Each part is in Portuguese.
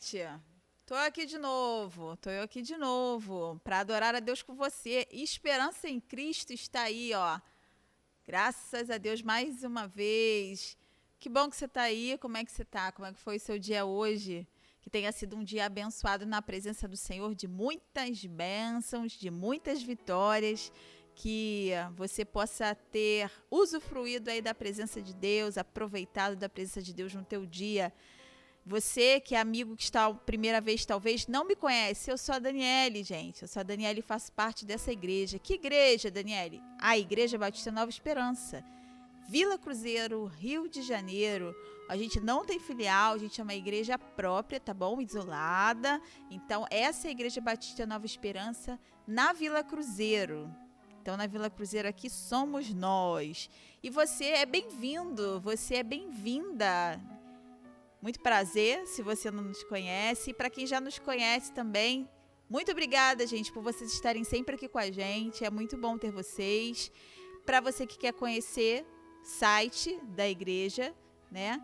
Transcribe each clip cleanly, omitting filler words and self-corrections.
gente. Tô eu aqui de novo, para adorar a Deus com você. Esperança em Cristo está aí, ó. Graças a Deus mais uma vez. Que bom que você está aí. Como é que você está? Como é que foi o seu dia hoje? Que tenha sido um dia abençoado na presença do Senhor, de muitas bênçãos, de muitas vitórias, que você possa ter usufruído aí da presença de Deus, aproveitado da presença de Deus no teu dia. Você que é amigo que está a primeira vez, talvez, não me conhece. Eu sou a Daniele, gente. Eu sou a Daniele e faço parte dessa igreja. Que igreja, Daniele? A Igreja Batista Nova Esperança. Vila Cruzeiro, Rio de Janeiro. A gente não tem filial, a gente é uma igreja própria, tá bom? Isolada. Então, essa é a Igreja Batista Nova Esperança na Vila Cruzeiro. Então, na Vila Cruzeiro aqui somos nós. E você é bem-vindo, você é bem-vinda. Muito prazer, se você não nos conhece. E para quem já nos conhece também, muito obrigada, gente, por vocês estarem sempre aqui com a gente. É muito bom ter vocês. Para você que quer conhecer o site da igreja, né?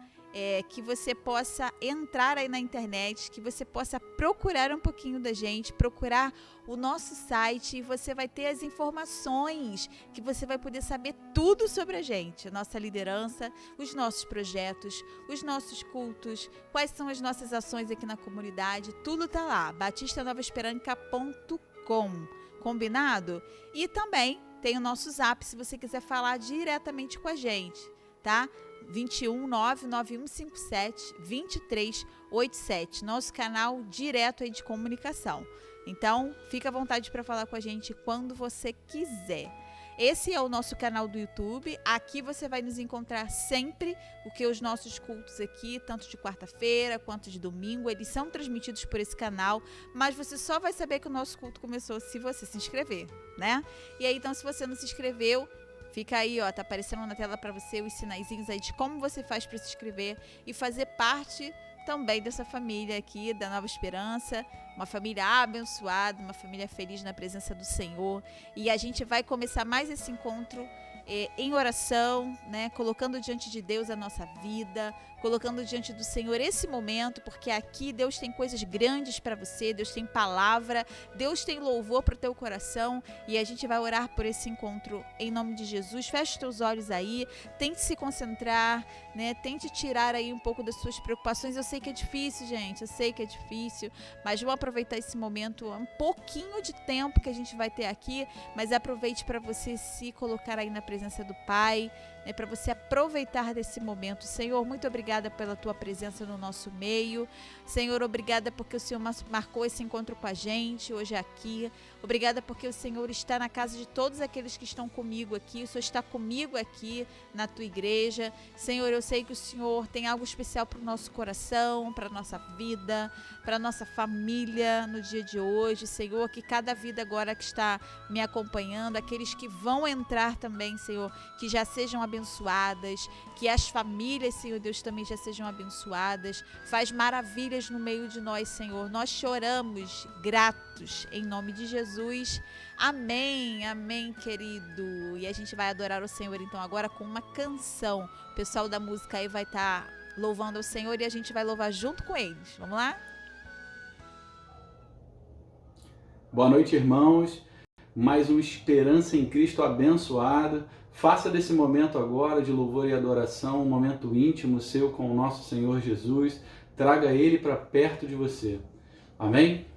Que você possa entrar aí na internet, que você possa procurar um pouquinho da gente, procurar o nosso site, e você vai ter as informações, que você vai poder saber tudo sobre a gente, a nossa liderança, os nossos projetos, os nossos cultos, quais são as nossas ações aqui na comunidade, tudo tá lá, batistanovasperanca.com, combinado? E também tem o nosso zap, se você quiser falar diretamente com a gente, tá? 21 99157 2387, nosso canal direto aí de comunicação. Então, fica à vontade para falar com a gente quando você quiser. Esse é o nosso canal do YouTube. Aqui você vai nos encontrar sempre, porque os nossos cultos aqui, tanto de quarta-feira quanto de domingo, eles são transmitidos por esse canal, mas você só vai saber que o nosso culto começou se você se inscrever, né? E aí, então, se você não se inscreveu, fica aí, ó, tá aparecendo na tela para você os sinaizinhos aí de como você faz para se inscrever e fazer parte também dessa família aqui da Nova Esperança, uma família abençoada, uma família feliz na presença do Senhor. E a gente vai começar mais esse encontro em oração, né? Colocando diante de Deus a nossa vida, colocando diante do Senhor esse momento, porque aqui Deus tem coisas grandes para você, Deus tem palavra, Deus tem louvor para o teu coração, e a gente vai orar por esse encontro em nome de Jesus. Feche os teus olhos aí, tente se concentrar, né? Tente tirar aí um pouco das suas preocupações. Eu sei que é difícil, gente, eu sei que é difícil, mas vamos aproveitar esse momento, um pouquinho de tempo que a gente vai ter aqui, mas aproveite para você se colocar aí na presença do Pai, né, para você aproveitar desse momento. Senhor, muito obrigada pela tua presença no nosso meio. Senhor, obrigada porque o Senhor marcou esse encontro com a gente hoje aqui. Obrigada porque o Senhor está na casa de todos aqueles que estão comigo aqui. O Senhor está comigo aqui na tua igreja. Senhor, eu sei que o Senhor tem algo especial para o nosso coração, para a nossa vida, para a nossa família no dia de hoje. Senhor, que cada vida agora que está me acompanhando, aqueles que vão entrar também, Senhor, que já sejam abençoadas, que as famílias, Senhor Deus, também já sejam abençoadas. Faz maravilhas no meio de nós, Senhor. Nós choramos gratos em nome de Jesus. Amém, amém, querido. E a gente vai adorar o Senhor então agora com uma canção. O pessoal da música aí vai estar louvando ao Senhor e a gente vai louvar junto com eles. Vamos lá? Boa noite, irmãos. Mais um Esperança em Cristo abençoado. Faça desse momento agora de louvor e adoração um momento íntimo seu com o nosso Senhor Jesus. Traga Ele para perto de você. Amém?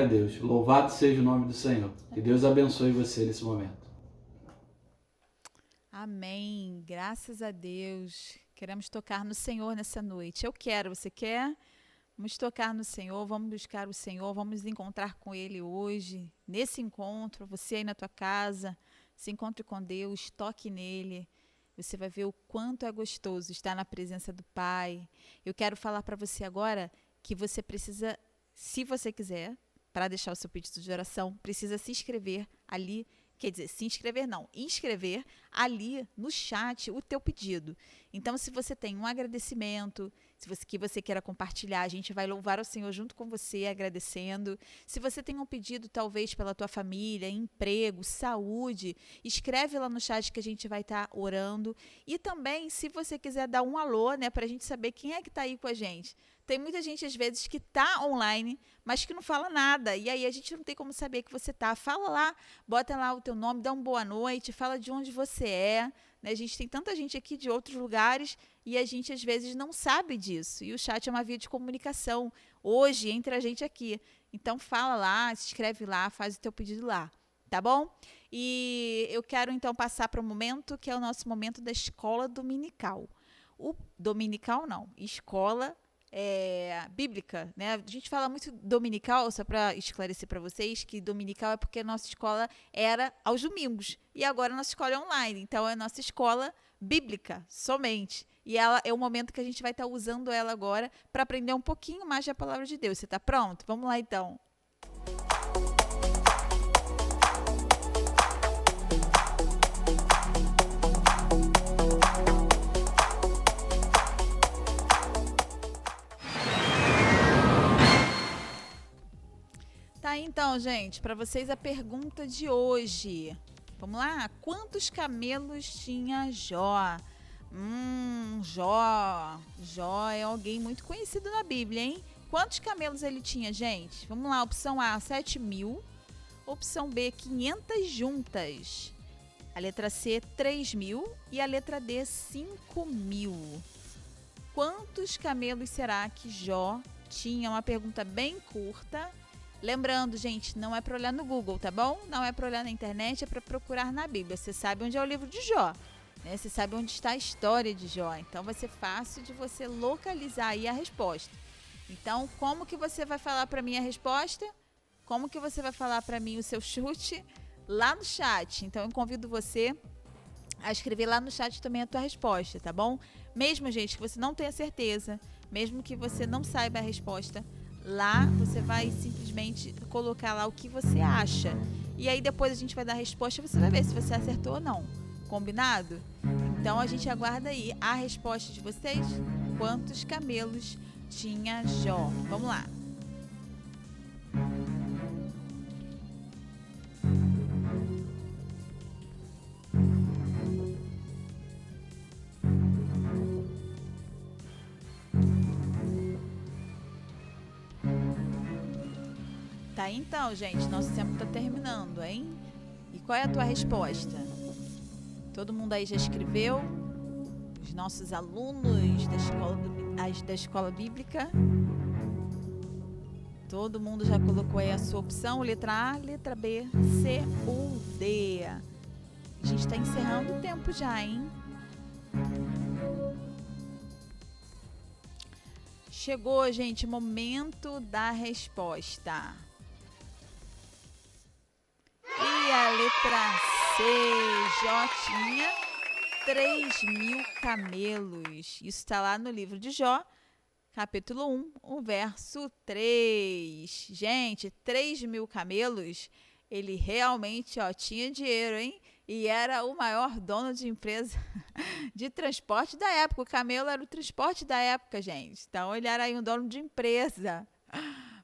Glória a Deus. Louvado seja o nome do Senhor. Que Deus abençoe você nesse momento. Amém. Graças a Deus. Queremos tocar no Senhor nessa noite. Eu quero, você quer? Vamos tocar no Senhor, vamos buscar o Senhor, vamos nos encontrar com Ele hoje. Nesse encontro, você aí na tua casa, se encontre com Deus, toque nele. Você vai ver o quanto é gostoso estar na presença do Pai. Eu quero falar para você agora que você precisa, se você quiser, para deixar o seu pedido de oração, precisa se inscrever ali. Quer dizer, se inscrever não, inscrever ali no chat o teu pedido. Então, se você tem um agradecimento, que você queira compartilhar, a gente vai louvar o Senhor junto com você, agradecendo. Se você tem um pedido, talvez, pela tua família, emprego, saúde, escreve lá no chat que a gente vai estar orando. E também, se você quiser dar um alô, né, para a gente saber quem é que está aí com a gente. Tem muita gente, às vezes, que está online, mas que não fala nada. E aí a gente não tem como saber que você está. Fala lá, bota lá o teu nome, dá uma boa noite, fala de onde você é. Né? A gente tem tanta gente aqui de outros lugares e a gente, às vezes, não sabe disso. E o chat é uma via de comunicação hoje entre a gente aqui. Então, fala lá, se inscreve lá, faz o teu pedido lá. Tá bom? E eu quero, então, passar para o momento que é o nosso momento da escola dominical. O dominical, não. Escola bíblica, né? A gente fala muito dominical, só para esclarecer para vocês que dominical é porque a nossa escola era aos domingos e agora a nossa escola é online, então é a nossa escola bíblica somente. E ela é o momento que a gente vai estar usando ela agora para aprender um pouquinho mais da palavra de Deus. Você está pronto? Vamos lá então. Tá, então, gente, para vocês a pergunta de hoje. Vamos lá? Quantos camelos tinha Jó? Jó é alguém muito conhecido na Bíblia, hein? Quantos camelos ele tinha, gente? Vamos lá, opção A, 7.000. Opção B, 500 juntas. A letra C, 3.000. E a letra D, 5.000. Quantos camelos será que Jó tinha? Uma pergunta bem curta. Lembrando, gente, não é para olhar no Google, tá bom? Não é para olhar na internet, é para procurar na Bíblia. Você sabe onde é o livro de Jó, né? Você sabe onde está a história de Jó. Então, vai ser fácil de você localizar aí a resposta. Então, como que você vai falar para mim a resposta? Como que você vai falar para mim o seu chute? Lá no chat. Então, eu convido você a escrever lá no chat também a tua resposta, tá bom? Mesmo, gente, que você não tenha certeza, mesmo que você não saiba a resposta, lá você vai simplesmente colocar lá o que você acha. E aí depois a gente vai dar a resposta e você vai ver se você acertou ou não. Combinado? Então a gente aguarda aí a resposta de vocês. Quantos camelos tinha Jó? Vamos lá. Tá, então, gente, nosso tempo tá terminando, hein? E qual é a tua resposta? Todo mundo aí já escreveu? Os nossos alunos da escola bíblica? Todo mundo já colocou aí a sua opção? Letra A, letra B, C ou D? A gente tá encerrando o tempo já, hein? Chegou, gente, momento da resposta. E a letra C, Jó tinha 3.000 camelos. Isso está lá no livro de Jó, capítulo 1, o verso 3. Gente, 3.000 camelos, ele realmente tinha dinheiro, hein? E era o maior dono de empresa de transporte da época. O camelo era o transporte da época, gente. Então, ele era aí um dono de empresa.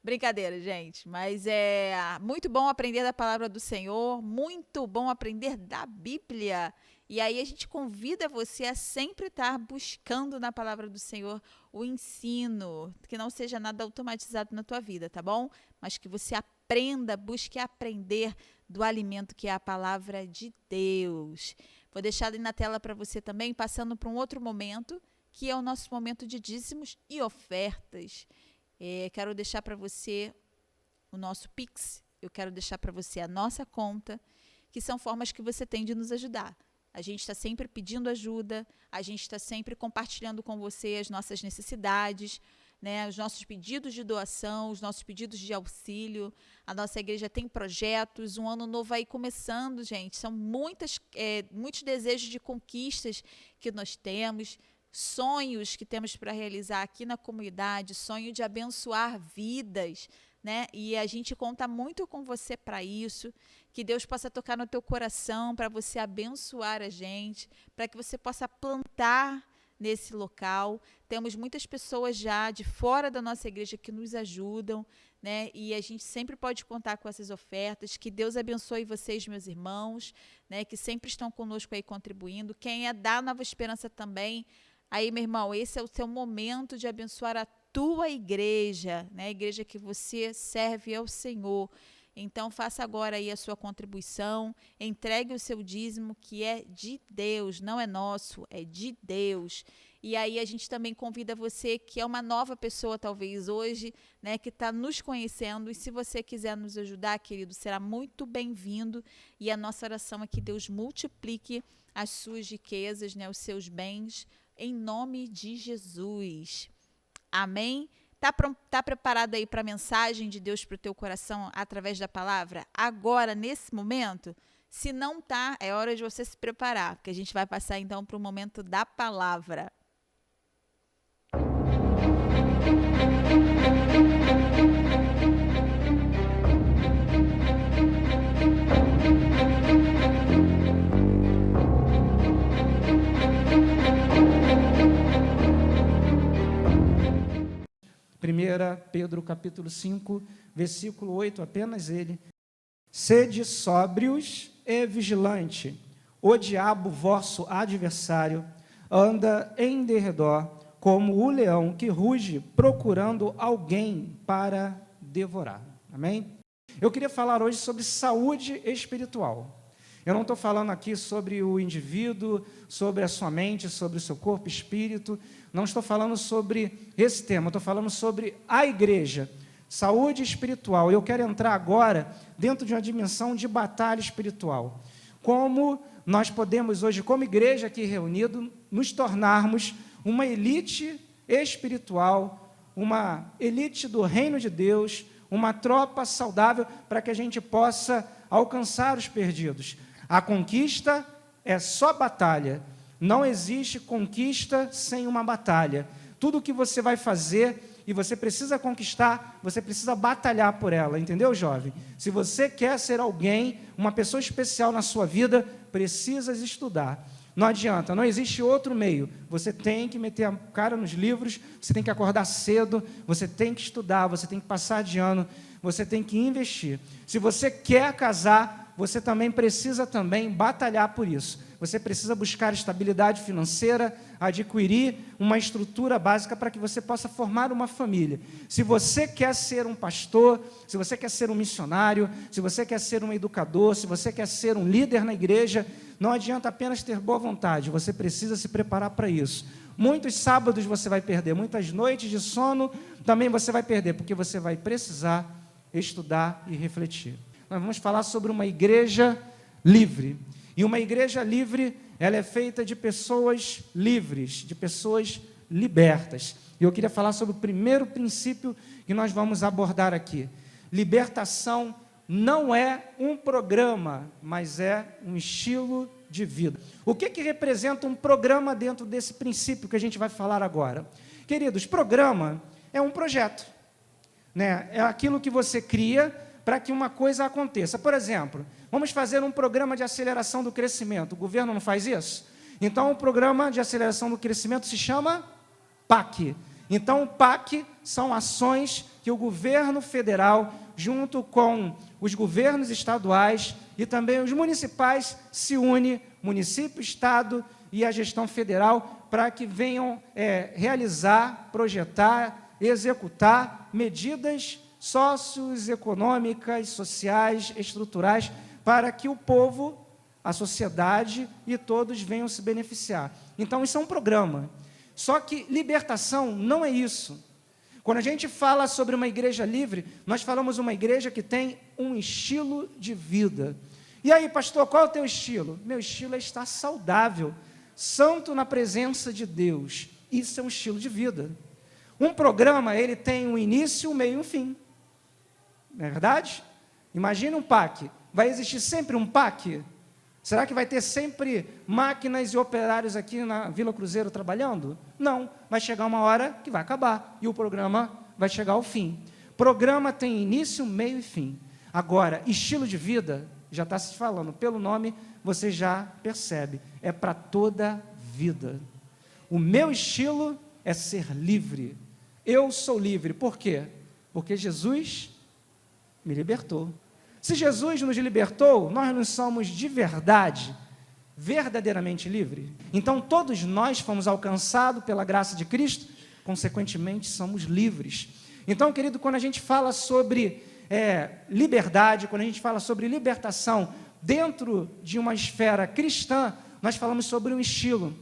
Brincadeira, gente, mas é muito bom aprender da palavra do Senhor, muito bom aprender da Bíblia. E aí a gente convida você a sempre estar buscando na palavra do Senhor o ensino, que não seja nada automatizado na tua vida, tá bom? Mas que você aprenda, busque aprender do alimento que é a palavra de Deus. Vou deixar ali na tela para você também, passando para um outro momento, que é o nosso momento de dízimos e ofertas. Quero deixar para você o nosso Pix, eu quero deixar para você a nossa conta, que são formas que você tem de nos ajudar. A gente está sempre pedindo ajuda, a gente está sempre compartilhando com você as nossas necessidades, né, os nossos pedidos de doação, os nossos pedidos de auxílio. A nossa igreja tem projetos, um ano novo aí começando, gente. São muitos desejos de conquistas que nós temos, sonhos que temos para realizar aqui na comunidade, sonho de abençoar vidas, né? E a gente conta muito com você para isso, que Deus possa tocar no teu coração, para você abençoar a gente, para que você possa plantar nesse local. Temos muitas pessoas já de fora da nossa igreja que nos ajudam, né? E a gente sempre pode contar com essas ofertas. Que Deus abençoe vocês, meus irmãos, né? Que sempre estão conosco aí contribuindo. Quem é da Nova Esperança também, aí, meu irmão, esse é o seu momento de abençoar a tua igreja, né? A igreja que você serve ao Senhor. Então, faça agora aí a sua contribuição, entregue o seu dízimo, que é de Deus, não é nosso, é de Deus. E aí a gente também convida você, que é uma nova pessoa talvez hoje, né, que está nos conhecendo, e se você quiser nos ajudar, querido, será muito bem-vindo. E a nossa oração é que Deus multiplique as suas riquezas, né, os seus bens, em nome de Jesus. Amém? Tá preparado aí para a mensagem de Deus para o teu coração através da palavra? Agora, nesse momento? Se não tá, é hora de você se preparar, porque a gente vai passar então para o momento da palavra. Pedro capítulo 5, versículo 8, apenas ele. Sede sóbrios e vigilante. O diabo, vosso adversário, anda em derredor, como o leão que ruge, procurando alguém para devorar. Amém? Eu queria falar hoje sobre saúde espiritual. Eu não estou falando aqui sobre o indivíduo, sobre a sua mente, sobre o seu corpo, espírito. Não estou falando sobre esse tema, estou falando sobre a igreja, saúde espiritual. Eu quero entrar agora dentro de uma dimensão de batalha espiritual. Como nós podemos hoje, como igreja aqui reunido, nos tornarmos uma elite espiritual, uma elite do reino de Deus, uma tropa saudável para que a gente possa alcançar os perdidos. A conquista é só batalha. Não existe conquista sem uma batalha. Tudo que você vai fazer e você precisa conquistar, você precisa batalhar por ela, entendeu, jovem? Se você quer ser alguém, uma pessoa especial na sua vida, precisa estudar. Não adianta, não existe outro meio. Você tem que meter a cara nos livros, você tem que acordar cedo, você tem que estudar, você tem que passar de ano, você tem que investir. Se você quer casar, você também precisa batalhar por isso. Você precisa buscar estabilidade financeira, adquirir uma estrutura básica para que você possa formar uma família. Se você quer ser um pastor, se você quer ser um missionário, se você quer ser um educador, se você quer ser um líder na igreja, não adianta apenas ter boa vontade, você precisa se preparar para isso. Muitos sábados você vai perder, muitas noites de sono também você vai perder, porque você vai precisar estudar e refletir. Nós vamos falar sobre uma igreja livre. E uma igreja livre, ela é feita de pessoas livres, de pessoas libertas. E eu queria falar sobre o primeiro princípio que nós vamos abordar aqui. Libertação não é um programa, mas é um estilo de vida. O que representa um programa dentro desse princípio que a gente vai falar agora? Queridos, programa é um projeto, né? É aquilo que você cria para que uma coisa aconteça. Por exemplo, vamos fazer um programa de aceleração do crescimento. O governo não faz isso? Então, o programa de aceleração do crescimento se chama PAC. Então, o PAC são ações que o governo federal, junto com os governos estaduais e também os municipais, se une, município, estado e a gestão federal, para que venham realizar, projetar, executar medidas socioeconômicas, sociais, estruturais, para que o povo, a sociedade e todos venham se beneficiar. Então, isso é um programa. Só que libertação não é isso. Quando a gente fala sobre uma igreja livre, nós falamos uma igreja que tem um estilo de vida. E aí, pastor, qual é o teu estilo? Meu estilo é estar saudável, santo na presença de Deus. Isso é um estilo de vida. Um programa, ele tem um início, um meio e um fim. Não é verdade? Imagina um PAC. Vai existir sempre um PAC? Será que vai ter sempre máquinas e operários aqui na Vila Cruzeiro trabalhando? Não, vai chegar uma hora que vai acabar e o programa vai chegar ao fim. Programa tem início, meio e fim. Agora, estilo de vida, já está se falando, pelo nome você já percebe, é para toda a vida. O meu estilo é ser livre. Eu sou livre, por quê? Porque Jesus me libertou. Se Jesus nos libertou, nós não somos de verdade, verdadeiramente livres. Então, todos nós fomos alcançados pela graça de Cristo, consequentemente, somos livres. Então, querido, quando a gente fala sobre liberdade, quando a gente fala sobre libertação dentro de uma esfera cristã, nós falamos sobre um estilo.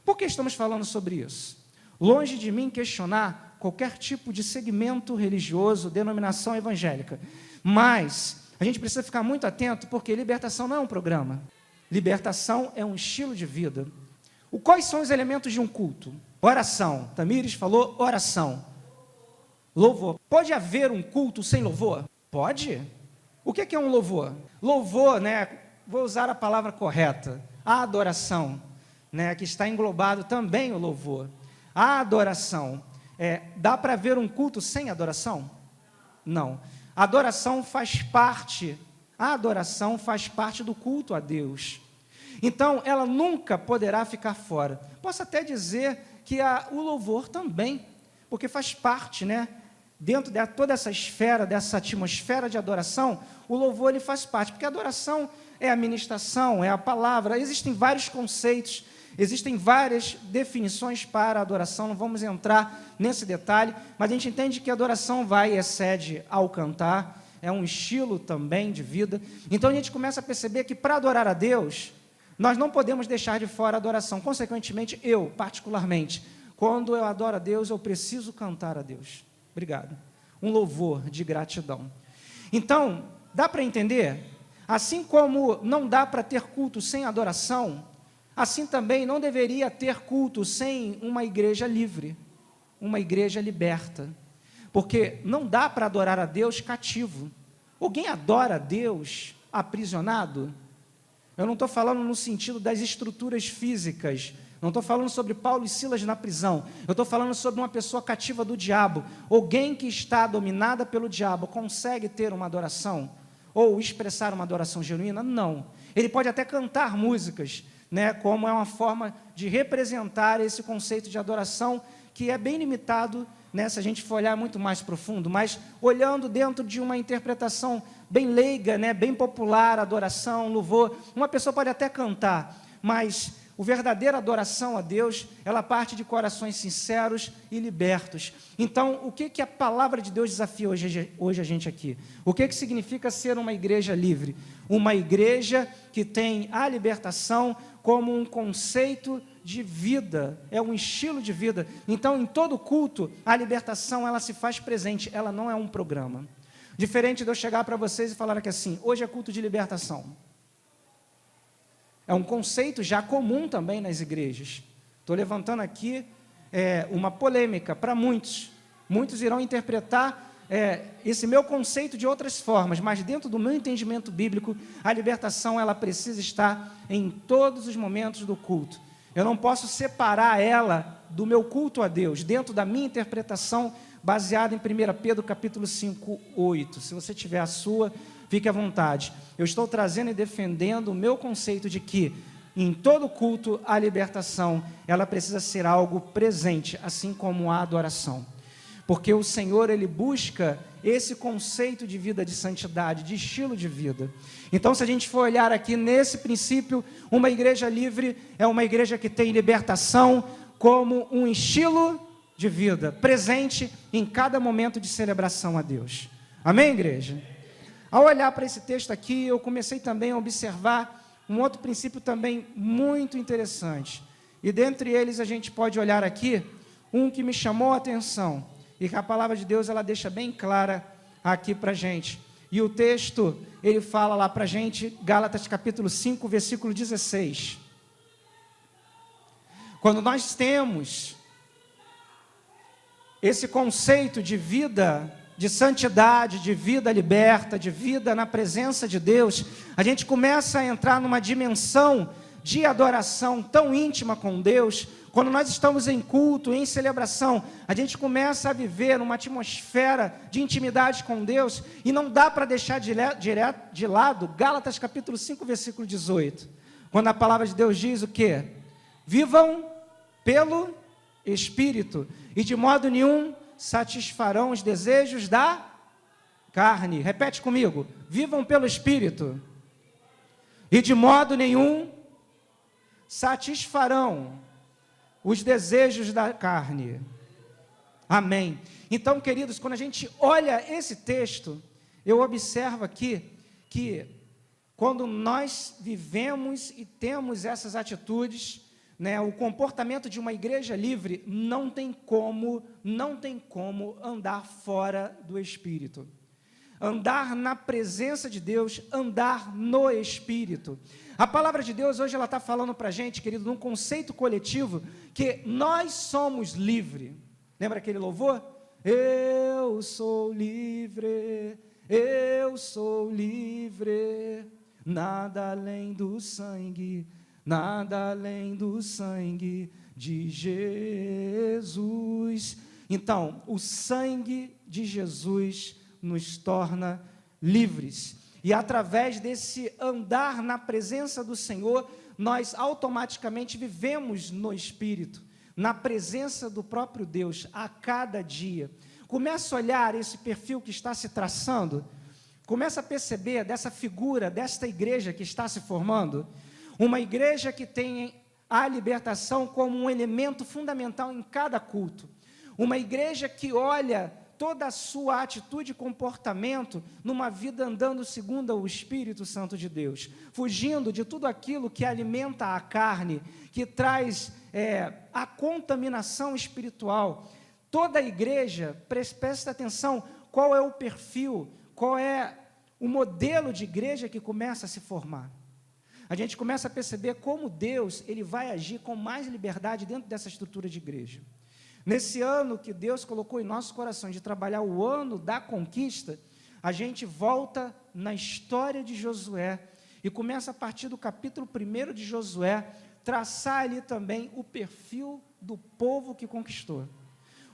Por que estamos falando sobre isso? Longe de mim questionar qualquer tipo de segmento religioso, denominação evangélica, mas a gente precisa ficar muito atento, porque libertação não é um programa. Libertação é um estilo de vida. Quais são os elementos de um culto? Oração. Tamires falou oração. Louvor. Pode haver um culto sem louvor? Pode. O que é um louvor? Louvor, vou usar a palavra correta, a adoração, que está englobado também o louvor. A adoração. Dá para haver um culto sem adoração? Não. A adoração faz parte do culto a Deus. Então, ela nunca poderá ficar fora. Posso até dizer que o louvor também, porque faz parte, dentro de toda essa esfera, dessa atmosfera de adoração, o louvor ele faz parte, porque a adoração é a ministração, é a palavra, existem vários conceitos, existem várias definições para a adoração, não vamos entrar nesse detalhe, mas a gente entende que a adoração vai e excede ao cantar, é um estilo também de vida. Então a gente começa a perceber que para adorar a Deus, nós não podemos deixar de fora a adoração. Consequentemente, eu, particularmente, quando eu adoro a Deus, eu preciso cantar a Deus. Obrigado. Um louvor de gratidão. Então, dá para entender? Assim como não dá para ter culto sem adoração, assim também não deveria ter culto sem uma igreja livre, uma igreja liberta, porque não dá para adorar a Deus cativo. Alguém adora a Deus aprisionado? Eu não estou falando no sentido das estruturas físicas, não estou falando sobre Paulo e Silas na prisão, eu estou falando sobre uma pessoa cativa do diabo. Alguém que está dominada pelo diabo consegue ter uma adoração? Ou expressar uma adoração genuína? Não. Ele pode até cantar músicas, como é uma forma de representar esse conceito de adoração, que é bem limitado, se a gente for olhar muito mais profundo, mas olhando dentro de uma interpretação bem leiga, bem popular, adoração, louvor, uma pessoa pode até cantar, mas a verdadeira adoração a Deus, ela parte de corações sinceros e libertos. Então, o que a palavra de Deus desafia hoje a gente aqui? O que significa ser uma igreja livre? Uma igreja que tem a libertação como um conceito de vida, é um estilo de vida. Então, em todo culto, a libertação ela se faz presente, ela não é um programa. Diferente de eu chegar para vocês e falar que assim, hoje é culto de libertação. É um conceito já comum também nas igrejas. Estou levantando aqui uma polêmica para muitos. Muitos irão interpretar esse meu conceito de outras formas, mas dentro do meu entendimento bíblico, a libertação ela precisa estar em todos os momentos do culto. Eu não posso separar ela do meu culto a Deus, dentro da minha interpretação, baseada em 1 Pedro capítulo 5, 8. Se você tiver a sua, fique à vontade. Eu estou trazendo e defendendo o meu conceito de que, em todo culto, a libertação, ela precisa ser algo presente, assim como a adoração. Porque o Senhor, Ele busca esse conceito de vida de santidade, de estilo de vida. Então, se a gente for olhar aqui nesse princípio, uma igreja livre é uma igreja que tem libertação como um estilo de vida, presente em cada momento de celebração a Deus. Amém, igreja? Ao olhar para esse texto aqui, eu comecei também a observar um outro princípio também muito interessante. E dentre eles a gente pode olhar aqui, um que me chamou a atenção, e que a palavra de Deus ela deixa bem clara aqui para a gente. E o texto, ele fala lá para a gente, Gálatas capítulo 5, versículo 16. Quando nós temos esse conceito de vida, de santidade, de vida liberta, de vida na presença de Deus, a gente começa a entrar numa dimensão de adoração tão íntima com Deus. Quando nós estamos em culto, em celebração, a gente começa a viver uma atmosfera de intimidade com Deus, e não dá para deixar de lado Gálatas capítulo 5, versículo 18, quando a palavra de Deus diz o quê? Vivam pelo Espírito, e de modo nenhum satisfarão os desejos da carne. Repete comigo: vivam pelo Espírito, e de modo nenhum satisfarão os desejos da carne. Amém. Então, queridos, quando a gente olha esse texto, eu observo aqui que quando nós vivemos e temos essas atitudes, né, o comportamento de uma igreja livre não tem como andar fora do Espírito. Andar na presença de Deus, andar no Espírito. A palavra de Deus hoje ela está falando para a gente, querido, num conceito coletivo, que nós somos livres. Lembra aquele louvor? Eu sou livre, nada além do sangue de Jesus. Então, o sangue de Jesus nos torna livres, e através desse andar na presença do Senhor, nós automaticamente vivemos no Espírito, na presença do próprio Deus, a cada dia. Começa a olhar esse perfil que está se traçando, começa a perceber dessa figura, desta igreja que está se formando, uma igreja que tem a libertação como um elemento fundamental em cada culto, uma igreja que olha toda a sua atitude e comportamento numa vida andando segundo o Espírito Santo de Deus, fugindo de tudo aquilo que alimenta a carne, que traz a contaminação espiritual. Toda a igreja, presta atenção, qual é o perfil, qual é o modelo de igreja que começa a se formar. A gente começa a perceber como Deus ele vai agir com mais liberdade dentro dessa estrutura de igreja. Nesse ano que Deus colocou em nosso coração de trabalhar o ano da conquista, a gente volta na história de Josué e começa a partir do capítulo 1 de Josué, traçar ali também o perfil do povo que conquistou.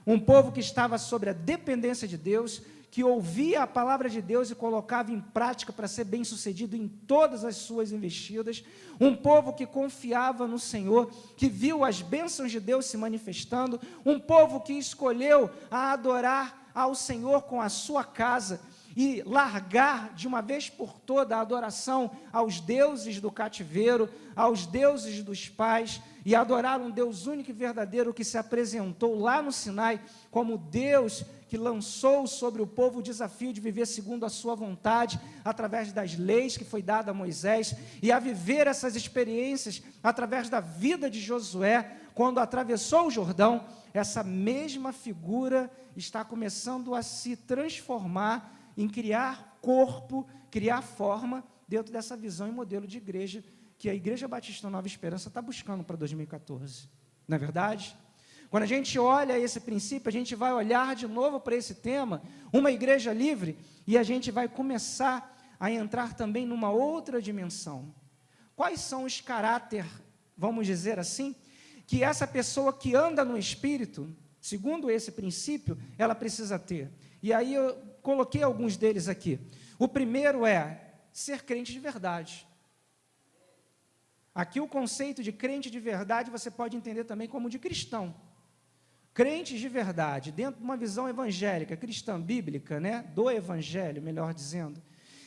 Um povo que estava sobre a dependência de Deus, que ouvia a palavra de Deus e colocava em prática para ser bem-sucedido em todas as suas investidas, um povo que confiava no Senhor, que viu as bênçãos de Deus se manifestando, um povo que escolheu a adorar ao Senhor com a sua casa e largar de uma vez por toda a adoração aos deuses do cativeiro, aos deuses dos pais, e adorar um Deus único e verdadeiro que se apresentou lá no Sinai como Deus que lançou sobre o povo o desafio de viver segundo a sua vontade, através das leis que foi dada a Moisés, e a viver essas experiências através da vida de Josué, quando atravessou o Jordão. Essa mesma figura está começando a se transformar em criar corpo, criar forma, dentro dessa visão e modelo de igreja, que a Igreja Batista Nova Esperança está buscando para 2014, não é verdade? Quando a gente olha esse princípio, a gente vai olhar de novo para esse tema, uma igreja livre, e a gente vai começar a entrar também numa outra dimensão. Quais são os caráteres, vamos dizer assim, que essa pessoa que anda no Espírito, segundo esse princípio, ela precisa ter? E aí eu coloquei alguns deles aqui. O primeiro é ser crente de verdade. Aqui o conceito de crente de verdade você pode entender também como de cristão. Crentes de verdade, dentro de uma visão evangélica, cristã, bíblica, né? Do evangelho, melhor dizendo.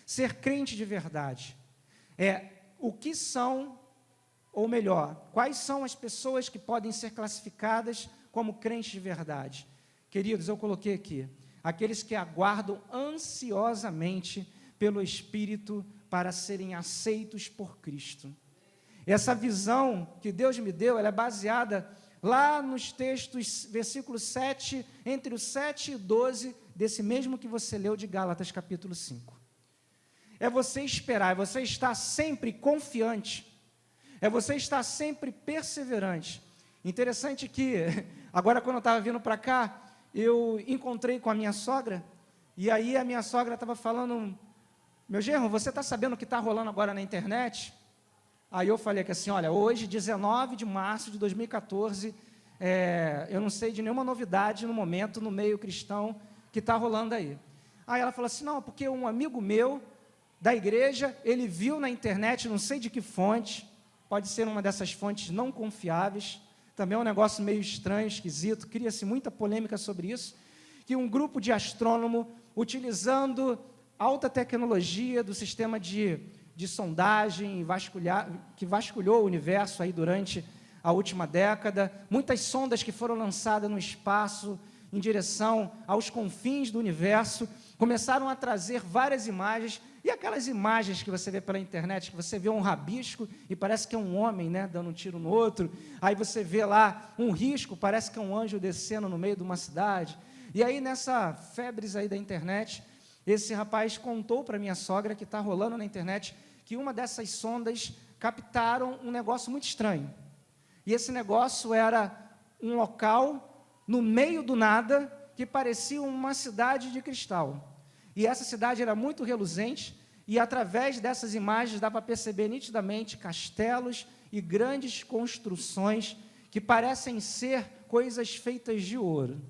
Ser crente de verdade é o que são, ou melhor, quais são as pessoas que podem ser classificadas como crentes de verdade. Queridos, eu coloquei aqui, aqueles que aguardam ansiosamente pelo Espírito para serem aceitos por Cristo. Essa visão que Deus me deu, ela é baseada lá nos textos, versículo 7, entre o 7 e 12, desse mesmo que você leu de Gálatas, capítulo 5. É você esperar, é você estar sempre confiante, é você estar sempre perseverante. Interessante que, agora quando eu estava vindo para cá, eu encontrei com a minha sogra, e aí a minha sogra estava falando, meu genro, você está sabendo o que está rolando agora na internet? Aí eu falei que assim, olha, hoje, 19 de março de 2014, eu não sei de nenhuma novidade no momento, no meio cristão, que está rolando aí. Aí ela falou assim, não, porque um amigo meu, da igreja, ele viu na internet, não sei de que fonte, pode ser uma dessas fontes não confiáveis, também é um negócio meio estranho, esquisito, cria-se muita polêmica sobre isso, que um grupo de astrônomo, utilizando alta tecnologia do sistema de sondagem que vasculhou o universo aí durante a última década, muitas sondas que foram lançadas no espaço em direção aos confins do universo, começaram a trazer várias imagens, e aquelas imagens que você vê pela internet, que você vê um rabisco e parece que é um homem, né, dando um tiro no outro, aí você vê lá um risco, parece que é um anjo descendo no meio de uma cidade, e aí nessa febres aí da internet, esse rapaz contou para minha sogra que está rolando na internet, que uma dessas sondas captaram um negócio muito estranho, e esse negócio era um local no meio do nada, que parecia uma cidade de cristal, e essa cidade era muito reluzente, e através dessas imagens dá para perceber nitidamente castelos e grandes construções que parecem ser coisas feitas de ouro.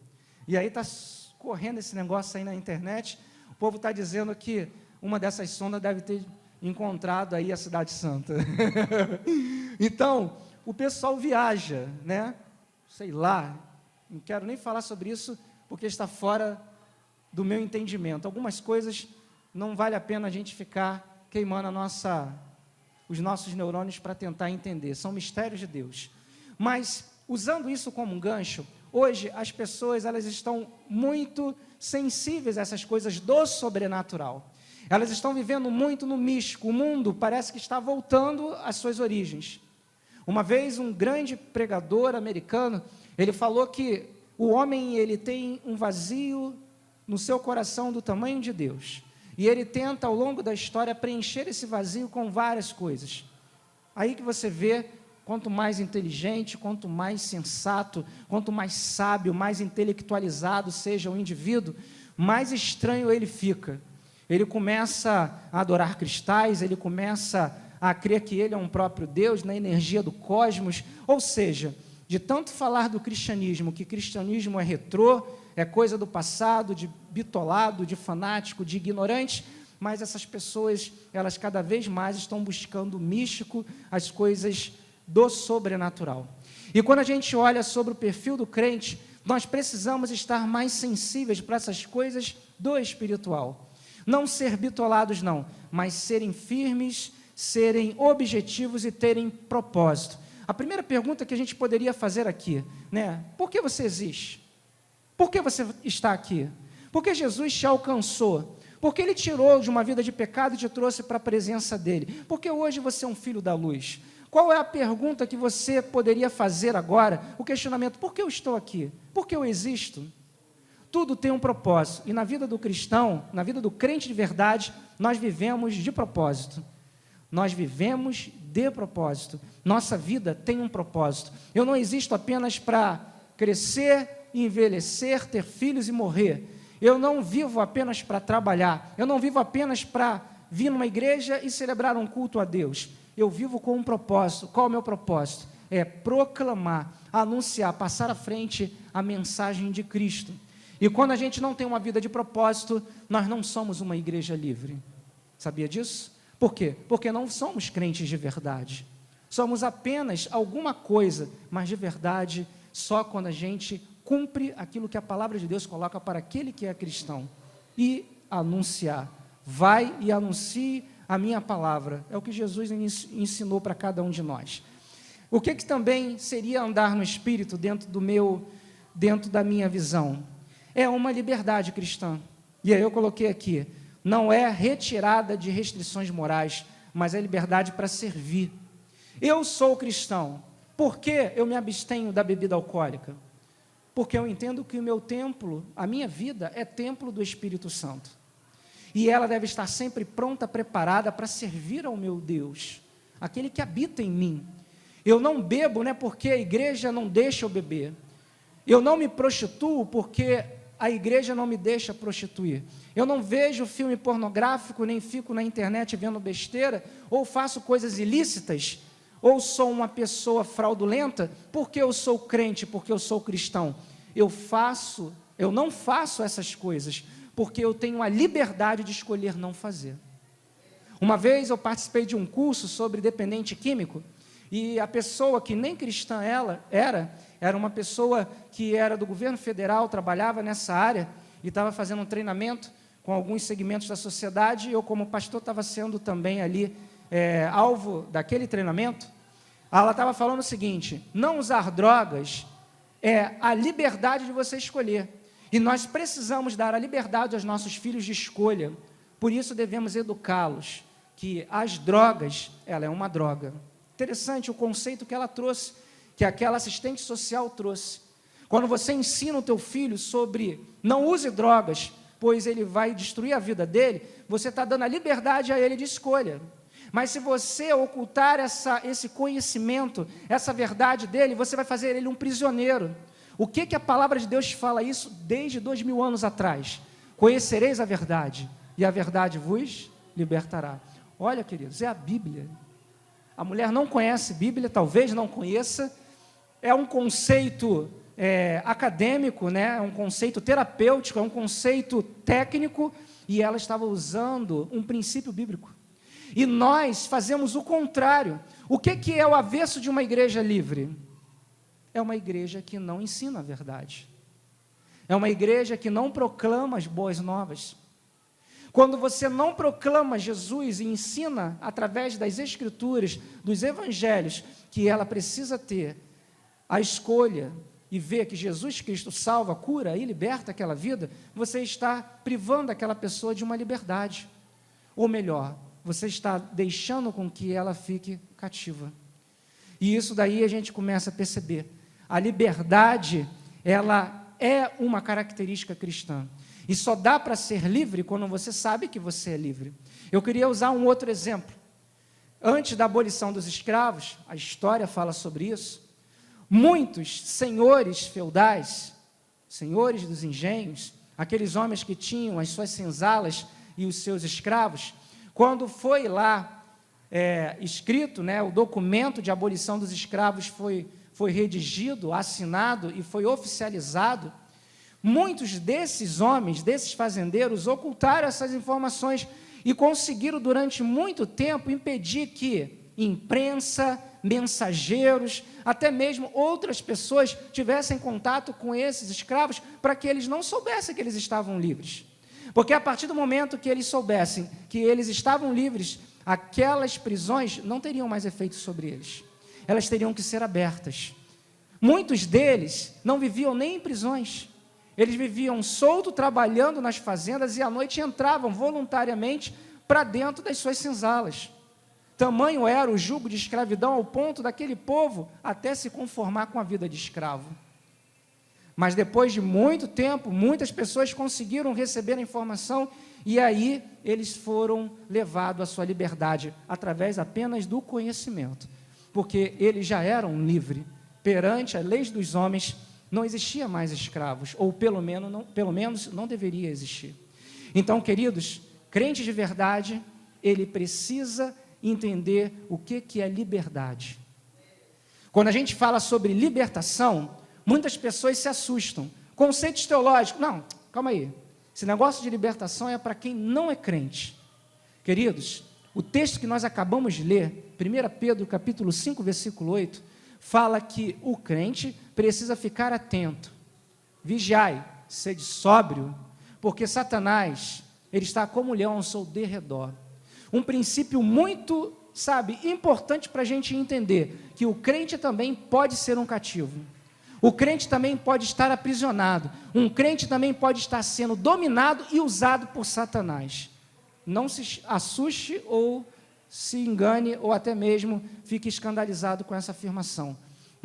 E aí está correndo esse negócio aí na internet, o povo está dizendo que uma dessas sondas deve ter encontrado aí a Cidade Santa. Então, o pessoal viaja, né? Sei lá, não quero nem falar sobre isso, porque está fora do meu entendimento. Algumas coisas não vale a pena a gente ficar queimando os nossos neurônios para tentar entender, são mistérios de Deus. Mas, usando isso como um gancho, hoje as pessoas elas estão muito sensíveis a essas coisas do sobrenatural. Elas estão vivendo muito no místico, o mundo parece que está voltando às suas origens. Uma vez um grande pregador americano, ele falou que o homem ele tem um vazio no seu coração do tamanho de Deus. E ele tenta, ao longo da história, preencher esse vazio com várias coisas. Aí que você vê, quanto mais inteligente, quanto mais sensato, quanto mais sábio, mais intelectualizado seja o indivíduo, mais estranho ele fica. Ele começa a adorar cristais, ele começa a crer que ele é um próprio Deus, na energia do cosmos, ou seja, de tanto falar do cristianismo, que cristianismo é retrô, é coisa do passado, de bitolado, de fanático, de ignorante, mas essas pessoas, elas cada vez mais estão buscando o místico, as coisas do sobrenatural. E quando a gente olha sobre o perfil do crente, nós precisamos estar mais sensíveis para essas coisas do espiritual. Não ser bitolados não, mas serem firmes, serem objetivos e terem propósito. A primeira pergunta que a gente poderia fazer aqui, né? Por que você existe? Por que você está aqui? Porque Jesus te alcançou. Porque Ele tirou de uma vida de pecado e te trouxe para a presença dEle. Porque hoje você é um filho da luz. Qual é a pergunta que você poderia fazer agora? O questionamento, por que eu estou aqui? Por que eu existo? Tudo tem um propósito. E na vida do cristão, na vida do crente de verdade, nós vivemos de propósito. Nós vivemos de propósito. Nossa vida tem um propósito. Eu não existo apenas para crescer, envelhecer, ter filhos e morrer. Eu não vivo apenas para trabalhar. Eu não vivo apenas para vir numa igreja e celebrar um culto a Deus. Eu vivo com um propósito. Qual é o meu propósito? É proclamar, anunciar, passar à frente a mensagem de Cristo. E quando a gente não tem uma vida de propósito, nós não somos uma igreja livre. Sabia disso? Por quê? Porque não somos crentes de verdade. Somos apenas alguma coisa, mas de verdade só quando a gente cumpre aquilo que a palavra de Deus coloca para aquele que é cristão. E anunciar. Vai e anuncie a minha palavra. É o que Jesus ensinou para cada um de nós. O que também seria andar no Espírito dentro da minha visão? É uma liberdade cristã. E aí eu coloquei aqui, não é retirada de restrições morais, mas é liberdade para servir. Eu sou cristão, Por que eu me abstenho da bebida alcoólica? Porque eu entendo que o meu templo, a minha vida, é templo do Espírito Santo. E ela deve estar sempre pronta, preparada para servir ao meu Deus, aquele que habita em mim. Eu não bebo, né, porque a igreja não deixa eu beber. Eu não me prostituo porque a igreja não me deixa prostituir. Eu não vejo filme pornográfico, nem fico na internet vendo besteira, ou faço coisas ilícitas, ou sou uma pessoa fraudulenta, porque eu sou crente, porque eu sou cristão. Eu não faço essas coisas, porque eu tenho a liberdade de escolher não fazer. Uma vez eu participei de um curso sobre dependente químico, e a pessoa que nem cristã ela era uma pessoa que era do governo federal, trabalhava nessa área, e estava fazendo um treinamento com alguns segmentos da sociedade, e eu como pastor estava sendo também ali alvo daquele treinamento. Ela estava falando o seguinte: não usar drogas é a liberdade de você escolher, e nós precisamos dar a liberdade aos nossos filhos de escolha, por isso devemos educá-los, que as drogas, ela é uma droga. Interessante o conceito que ela trouxe, que aquela assistente social trouxe. Quando você ensina o teu filho sobre não use drogas, pois ele vai destruir a vida dele, você está dando a liberdade a ele de escolha. Mas se você ocultar esse conhecimento, essa verdade dele, você vai fazer ele um prisioneiro. O que a palavra de Deus fala isso desde 2000 anos atrás? Conhecereis a verdade, e a verdade vos libertará. Olha, queridos, é a Bíblia. A mulher não conhece Bíblia, talvez não conheça, é um conceito acadêmico, né? É um conceito terapêutico, é um conceito técnico, e ela estava usando um princípio bíblico. E nós fazemos o contrário. O que é o avesso de uma igreja livre? É uma igreja que não ensina a verdade. É uma igreja que não proclama as boas novas. Quando você não proclama Jesus e ensina através das Escrituras, dos Evangelhos, que ela precisa ter a escolha e ver que Jesus Cristo salva, cura e liberta aquela vida, você está privando aquela pessoa de uma liberdade. Ou melhor, você está deixando com que ela fique cativa. E isso daí a gente começa a perceber. A liberdade, ela é uma característica cristã. E só dá para ser livre quando você sabe que você é livre. Eu queria usar um outro exemplo. Antes da abolição dos escravos, a história fala sobre isso, muitos senhores feudais, senhores dos engenhos, aqueles homens que tinham as suas senzalas e os seus escravos, quando foi lá escrito, né, o documento de abolição dos escravos foi redigido, assinado e foi oficializado, muitos desses homens, desses fazendeiros, ocultaram essas informações e conseguiram durante muito tempo impedir que imprensa, mensageiros, até mesmo outras pessoas tivessem contato com esses escravos para que eles não soubessem que eles estavam livres. Porque a partir do momento que eles soubessem que eles estavam livres, aquelas prisões não teriam mais efeito sobre eles. Elas teriam que ser abertas. Muitos deles não viviam nem em prisões. Eles viviam solto, trabalhando nas fazendas e à noite entravam voluntariamente para dentro das suas senzalas. Tamanho era o jugo de escravidão ao ponto daquele povo até se conformar com a vida de escravo. Mas depois de muito tempo, muitas pessoas conseguiram receber a informação e aí eles foram levados à sua liberdade, através apenas do conhecimento, porque eles já eram livres. Perante as leis dos homens, não existia mais escravos, ou pelo menos não deveria existir. Então, queridos, crente de verdade, ele precisa entender o que é liberdade. Quando a gente fala sobre libertação, muitas pessoas se assustam. Conceitos teológicos, não, calma aí. Esse negócio de libertação é para quem não é crente. Queridos, o texto que nós acabamos de ler, 1 Pedro capítulo 5, versículo 8, fala que o crente precisa ficar atento. Vigiai, sede sóbrio, porque Satanás, ele está como um leão ao seu derredor. Um princípio muito, importante para a gente entender, que o crente também pode ser um cativo. O crente também pode estar aprisionado. Um crente também pode estar sendo dominado e usado por Satanás. Não se assuste ou se engane, ou até mesmo fique escandalizado com essa afirmação.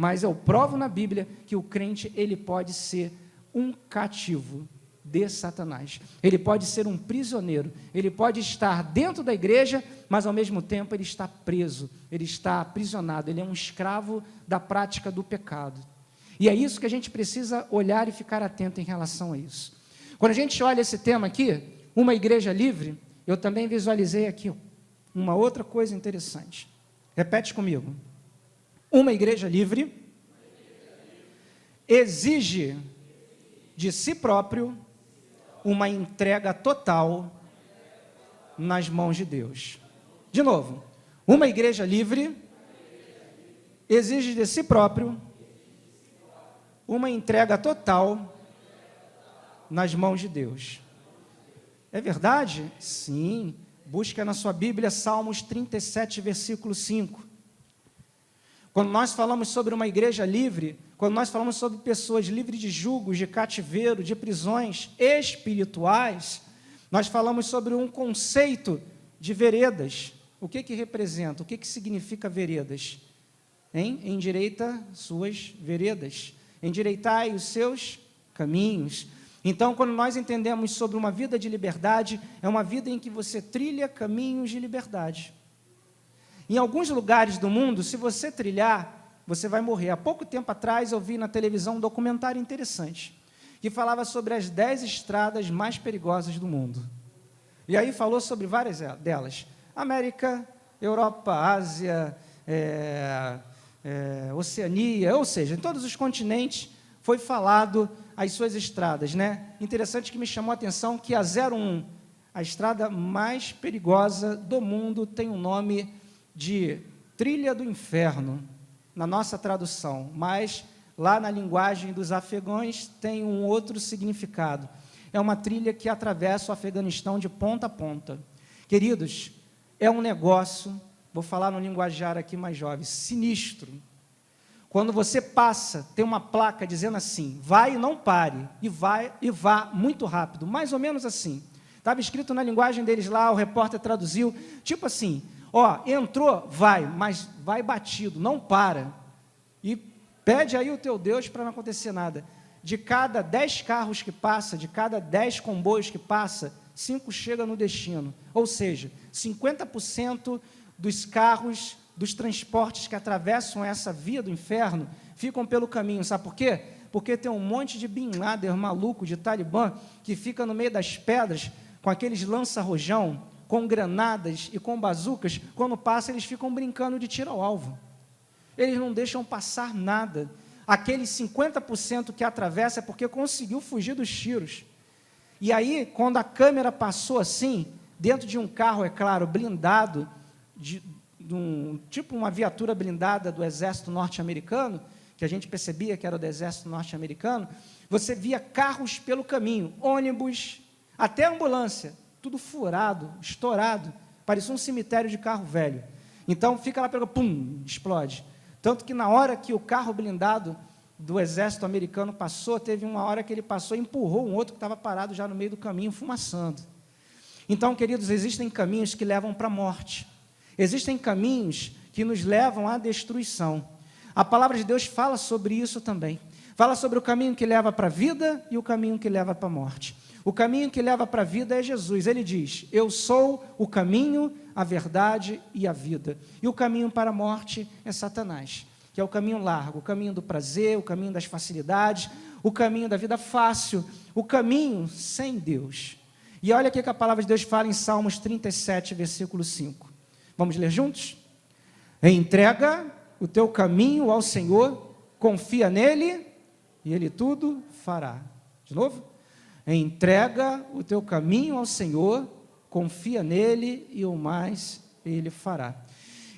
mas eu provo na Bíblia que o crente, ele pode ser um cativo de Satanás. Ele pode ser um prisioneiro, ele pode estar dentro da igreja, mas ao mesmo tempo ele está preso, ele está aprisionado, ele é um escravo da prática do pecado. E é isso que a gente precisa olhar e ficar atento em relação a isso. Quando a gente olha esse tema aqui, uma igreja livre, eu também visualizei aqui uma outra coisa interessante. Repete comigo. Uma igreja livre exige de si próprio uma entrega total nas mãos de Deus. De novo, uma igreja livre exige de si próprio uma entrega total nas mãos de Deus. É verdade? Sim. Busca na sua Bíblia Salmos 37, versículo 5. Quando nós falamos sobre uma igreja livre, quando nós falamos sobre pessoas livres de julgos, de cativeiro, de prisões espirituais, nós falamos sobre um conceito de veredas. O que representa? O que significa veredas? Endireita suas veredas. Endireitai os seus caminhos. Então, quando nós entendemos sobre uma vida de liberdade, é uma vida em que você trilha caminhos de liberdade. Em alguns lugares do mundo, se você trilhar, você vai morrer. Há pouco tempo atrás, eu vi na televisão um documentário interessante, que falava sobre as 10 estradas mais perigosas do mundo. E aí falou sobre várias delas. América, Europa, Ásia, Oceania, ou seja, em todos os continentes foi falado as suas estradas, né? Interessante que me chamou a atenção que a 01, a estrada mais perigosa do mundo, tem um nome de Trilha do Inferno, na nossa tradução, mas lá na linguagem dos afegãos tem um outro significado. É uma trilha que atravessa o Afeganistão de ponta a ponta. Queridos, é um negócio, vou falar no linguajar aqui mais jovem, sinistro. Quando você passa, tem uma placa dizendo assim, vai e não pare, e vá muito rápido, mais ou menos assim. Estava escrito na linguagem deles lá, o repórter traduziu, tipo assim, entrou, vai, mas vai batido, não para. E pede aí o teu Deus para não acontecer nada. De cada 10 carros que passa, de cada 10 comboios que passa, 5 chegam no destino. Ou seja, 50% dos carros, dos transportes que atravessam essa via do inferno, ficam pelo caminho. Sabe por quê? Porque tem um monte de Bin Laden maluco, de Talibã, que fica no meio das pedras, com aqueles lança-rojão, com granadas e com bazucas. Quando passa, eles ficam brincando de tiro ao alvo. Eles não deixam passar nada. Aqueles 50% que atravessa é porque conseguiu fugir dos tiros. E aí, quando a câmera passou assim, dentro de um carro, é claro, blindado, tipo uma viatura blindada do exército norte-americano, que a gente percebia que era do exército norte-americano, você via carros pelo caminho, ônibus, até ambulância, tudo furado, estourado, parecia um cemitério de carro velho. Então, fica lá, pum, explode. Tanto que na hora que o carro blindado do exército americano passou, teve uma hora que ele passou e empurrou um outro que estava parado já no meio do caminho, fumaçando. Então, queridos, existem caminhos que levam para a morte. Existem caminhos que nos levam à destruição. A palavra de Deus fala sobre isso também. Fala sobre o caminho que leva para a vida e o caminho que leva para a morte. O caminho que leva para a vida é Jesus. Ele diz, eu sou o caminho, a verdade e a vida. E o caminho para a morte é Satanás, que é o caminho largo, o caminho do prazer, o caminho das facilidades, o caminho da vida fácil, o caminho sem Deus. E olha o que a palavra de Deus fala em Salmos 37, versículo 5. Vamos ler juntos? Entrega o teu caminho ao Senhor, confia nele e ele tudo fará. De novo? Entrega o teu caminho ao Senhor, confia nele e o mais ele fará.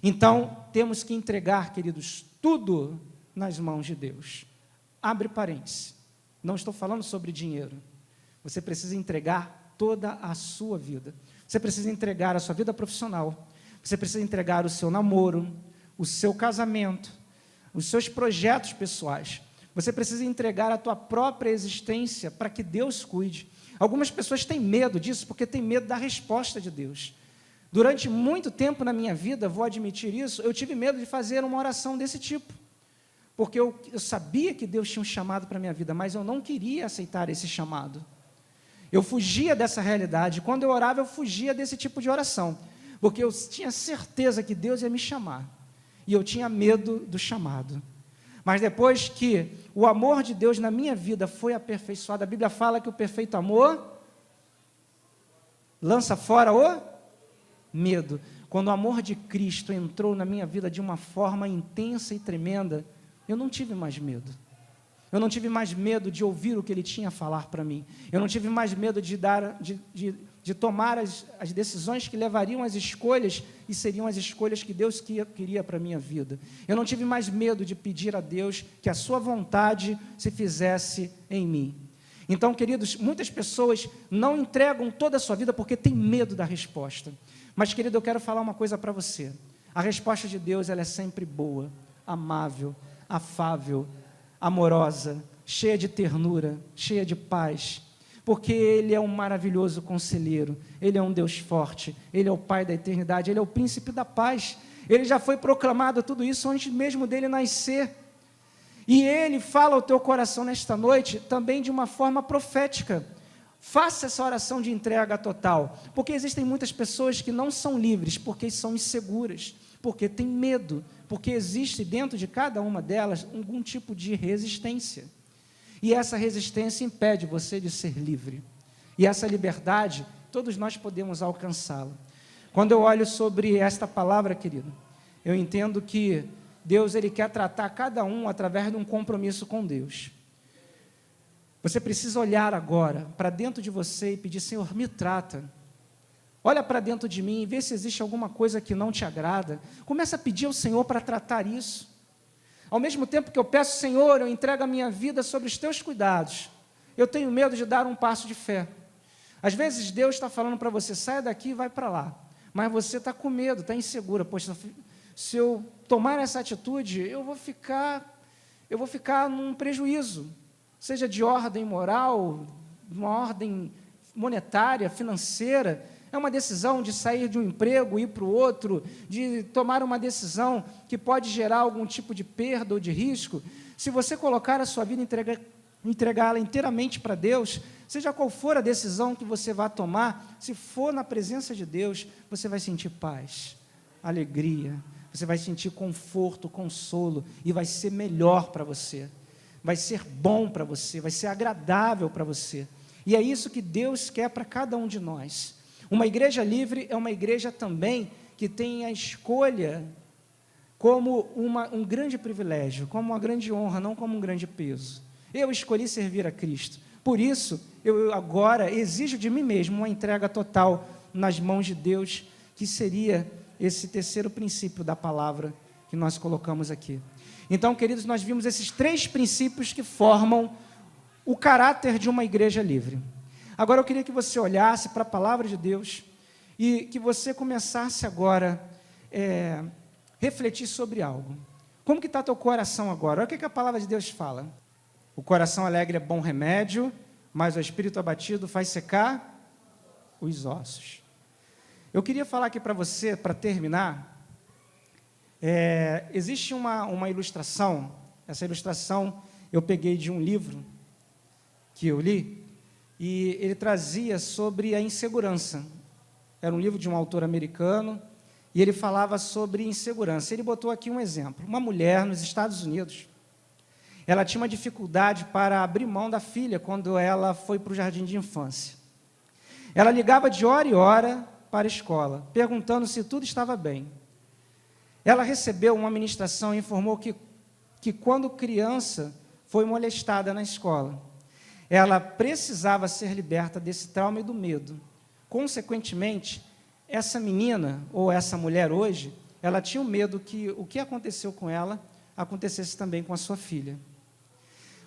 Então, temos que entregar, queridos, tudo nas mãos de Deus. Abre parênteses. Não estou falando sobre dinheiro. Você precisa entregar toda a sua vida. Você precisa entregar a sua vida profissional. Você precisa entregar o seu namoro, o seu casamento, os seus projetos pessoais. Você precisa entregar a tua própria existência para que Deus cuide. Algumas pessoas têm medo disso porque têm medo da resposta de Deus. Durante muito tempo na minha vida, vou admitir isso, eu tive medo de fazer uma oração desse tipo. porque eu sabia que Deus tinha um chamado para a minha vida, mas eu não queria aceitar esse chamado. Eu fugia dessa realidade. Quando eu orava, eu fugia desse tipo de oração, porque eu tinha certeza que Deus ia me chamar, e eu tinha medo do chamado. Mas depois que o amor de Deus na minha vida foi aperfeiçoado, a Bíblia fala que o perfeito amor lança fora o medo. Quando o amor de Cristo entrou na minha vida de uma forma intensa e tremenda, eu não tive mais medo. Eu não tive mais medo de ouvir o que Ele tinha a falar para mim. Eu não tive mais medo de tomar as decisões que levariam às escolhas e seriam as escolhas que Deus queria para a minha vida. Eu não tive mais medo de pedir a Deus que a sua vontade se fizesse em mim. Então, queridos, muitas pessoas não entregam toda a sua vida porque têm medo da resposta. Mas, querido, eu quero falar uma coisa para você. A resposta de Deus, ela é sempre boa, amável, afável, amorosa, cheia de ternura, cheia de paz, porque Ele é um maravilhoso conselheiro, Ele é um Deus forte, Ele é o Pai da eternidade, Ele é o príncipe da paz. Ele já foi proclamado tudo isso antes mesmo dele nascer. E Ele fala ao teu coração nesta noite também de uma forma profética. Faça essa oração de entrega total, porque existem muitas pessoas que não são livres, porque são inseguras, porque têm medo, porque existe dentro de cada uma delas algum tipo de resistência. E essa resistência impede você de ser livre. E essa liberdade, todos nós podemos alcançá-la. Quando eu olho sobre esta palavra, querido, eu entendo que Deus, Ele quer tratar cada um através de um compromisso com Deus. Você precisa olhar agora para dentro de você e pedir: Senhor, me trata. Olha para dentro de mim e vê se existe alguma coisa que não te agrada. Começa a pedir ao Senhor para tratar isso. Ao mesmo tempo que eu peço: Senhor, eu entrego a minha vida sobre os teus cuidados, eu tenho medo de dar um passo de fé. Às vezes Deus está falando para você: saia daqui e vai para lá. Mas você está com medo, está insegura. Poxa, se eu tomar essa atitude, eu vou ficar num prejuízo, seja de ordem moral, uma ordem monetária, financeira. É uma decisão de sair de um emprego, ir para o outro, de tomar uma decisão que pode gerar algum tipo de perda ou de risco. Se você colocar a sua vida, entregá-la inteiramente para Deus, seja qual for a decisão que você vai tomar, se for na presença de Deus, você vai sentir paz, alegria, você vai sentir conforto, consolo, e vai ser melhor para você, vai ser bom para você, vai ser agradável para você. E é isso que Deus quer para cada um de nós. Uma igreja livre é uma igreja também que tem a escolha como um grande privilégio, como uma grande honra, não como um grande peso. Eu escolhi servir a Cristo, por isso eu agora exijo de mim mesmo uma entrega total nas mãos de Deus, que seria esse terceiro princípio da palavra que nós colocamos aqui. Então, queridos, nós vimos esses 3 princípios que formam o caráter de uma igreja livre. Agora eu queria que você olhasse para a palavra de Deus e que você começasse agora a refletir sobre algo. Como que está teu coração agora? Olha o que a palavra de Deus fala. O coração alegre é bom remédio, mas o espírito abatido faz secar os ossos. Eu queria falar aqui para você, para terminar, existe uma ilustração. Essa ilustração eu peguei de um livro que eu li, e ele trazia sobre a insegurança. Era um livro de um autor americano, e ele falava sobre insegurança. Ele botou aqui um exemplo. Uma mulher nos Estados Unidos, ela tinha uma dificuldade para abrir mão da filha quando ela foi para o jardim de infância. Ela ligava de hora em hora para a escola, perguntando se tudo estava bem. Ela recebeu uma ministração e informou que quando criança foi molestada na escola, ela precisava ser liberta desse trauma e do medo. Consequentemente, essa menina, ou essa mulher hoje, ela tinha o medo que o que aconteceu com ela acontecesse também com a sua filha.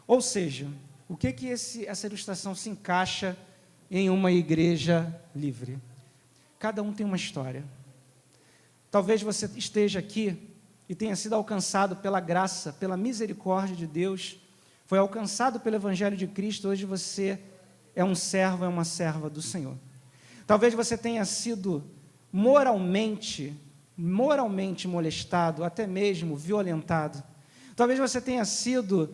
Ou seja, o que essa ilustração se encaixa em uma igreja livre? Cada um tem uma história. Talvez você esteja aqui e tenha sido alcançado pela graça, pela misericórdia de Deus, foi alcançado pelo Evangelho de Cristo, hoje você é um servo, é uma serva do Senhor. Talvez você tenha sido moralmente molestado, até mesmo violentado. Talvez você tenha sido,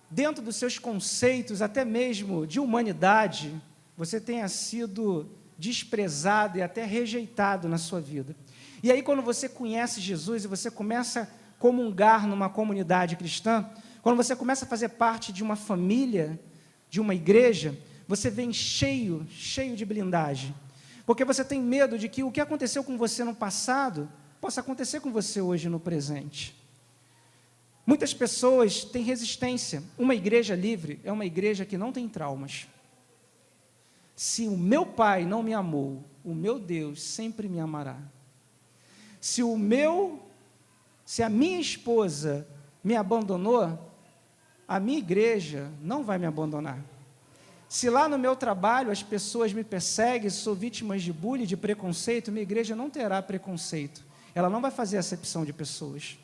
dentro dos seus conceitos, até mesmo de humanidade, você tenha sido desprezado e até rejeitado na sua vida. E aí, quando você conhece Jesus e você começa a comungar numa comunidade cristã, quando você começa a fazer parte de uma família, de uma igreja, você vem cheio de blindagem. Porque você tem medo de que o que aconteceu com você no passado possa acontecer com você hoje no presente. Muitas pessoas têm resistência. Uma igreja livre é uma igreja que não tem traumas. Se o meu pai não me amou, o meu Deus sempre me amará. Se a minha esposa me abandonou, a minha igreja não vai me abandonar. Se lá no meu trabalho as pessoas me perseguem, sou vítima de bullying, de preconceito, minha igreja não terá preconceito. Ela não vai fazer acepção de pessoas.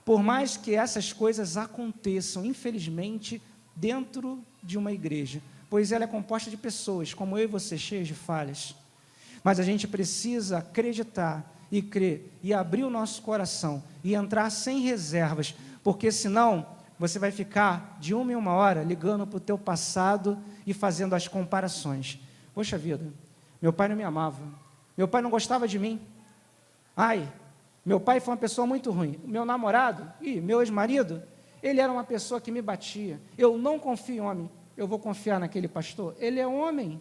Por mais que essas coisas aconteçam, infelizmente, dentro de uma igreja, pois ela é composta de pessoas, como eu e você, cheias de falhas. Mas a gente precisa acreditar e crer, e abrir o nosso coração, e entrar sem reservas, porque senão você vai ficar de uma em uma hora ligando para o teu passado e fazendo as comparações. Poxa vida, meu pai não me amava, meu pai não gostava de mim, meu pai foi uma pessoa muito ruim, meu namorado, meu ex-marido, ele era uma pessoa que me batia, eu não confio em homem, eu vou confiar naquele pastor, ele é homem.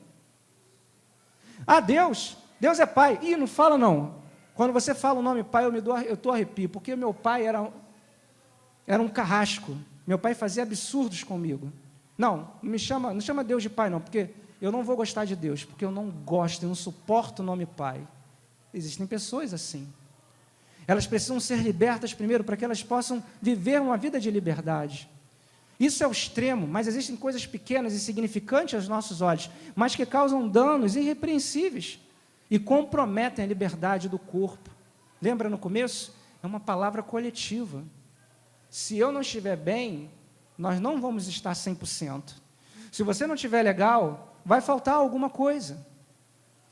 Deus é pai, não fala não. Quando você fala o nome pai, eu estou arrepio, porque meu pai era um carrasco, meu pai fazia absurdos comigo. Não chama Deus de pai não, porque eu não vou gostar de Deus, porque eu não gosto, eu não suporto o nome pai. Existem pessoas assim. Elas precisam ser libertas primeiro, para que elas possam viver uma vida de liberdade. Isso é o extremo, mas existem coisas pequenas e insignificantes aos nossos olhos, mas que causam danos irrepreensíveis e comprometem a liberdade do corpo. Lembra no começo? É uma palavra coletiva. Se eu não estiver bem, nós não vamos estar 100%. Se você não estiver legal, vai faltar alguma coisa.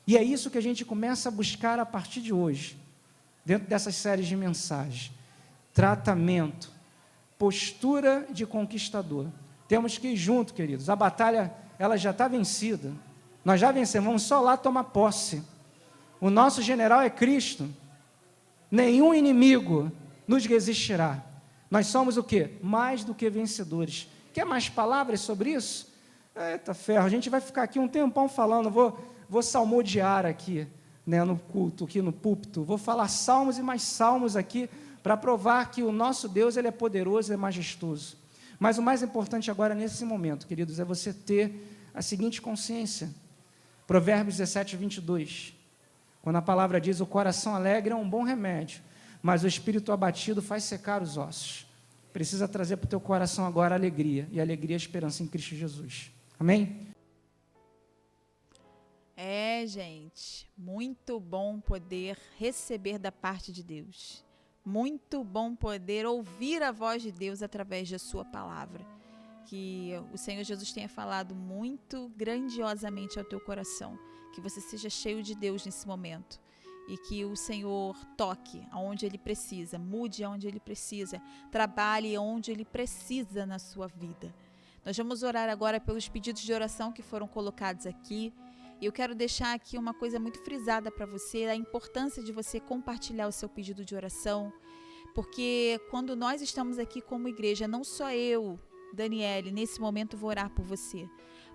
E é isso que a gente começa a buscar a partir de hoje, dentro dessas séries de mensagens. Tratamento, postura de conquistador. Temos que ir junto, queridos. A batalha, ela já está vencida. Nós já vencemos, vamos só lá tomar posse. O nosso general é Cristo. Nenhum inimigo nos resistirá. Nós somos o quê? Mais do que vencedores. Quer mais palavras sobre isso? Eita ferro, a gente vai ficar aqui um tempão falando, vou salmodiar aqui, no culto, aqui no púlpito, vou falar salmos e mais salmos aqui, para provar que o nosso Deus, ele é poderoso, é majestoso. Mas o mais importante agora, nesse momento, queridos, é você ter a seguinte consciência. Provérbios 17, 22. Quando a palavra diz, o coração alegre é um bom remédio, mas o espírito abatido faz secar os ossos. Precisa trazer para o teu coração agora alegria, e alegria é a esperança em Cristo Jesus. Amém? Gente, muito bom poder receber da parte de Deus. Muito bom poder ouvir a voz de Deus através da sua palavra. Que o Senhor Jesus tenha falado muito grandiosamente ao teu coração. Que você seja cheio de Deus nesse momento. E que o Senhor toque aonde Ele precisa, mude aonde Ele precisa, trabalhe onde Ele precisa na sua vida. Nós vamos orar agora pelos pedidos de oração que foram colocados aqui. E eu quero deixar aqui uma coisa muito frisada para você, a importância de você compartilhar o seu pedido de oração, porque quando nós estamos aqui como igreja, não só eu, Daniele, nesse momento vou orar por você,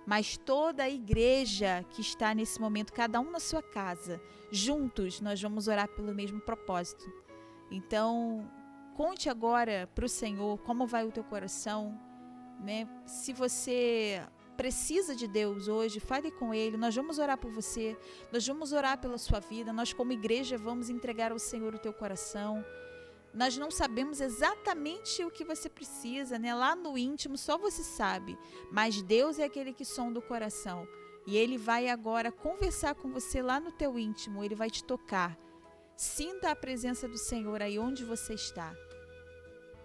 mas toda a igreja que está nesse momento, cada um na sua casa, juntos nós vamos orar pelo mesmo propósito. Então, conte agora para o Senhor como vai o teu coração, né? Se você precisa de Deus hoje, fale com Ele, nós vamos orar por você, nós vamos orar pela sua vida, nós como igreja vamos entregar ao Senhor o teu coração. Nós não sabemos exatamente o que você precisa, né? Lá no íntimo só você sabe, mas Deus é aquele que sonda o coração e Ele vai agora conversar com você lá no teu íntimo, Ele vai te tocar. Sinta a presença do Senhor aí onde você está.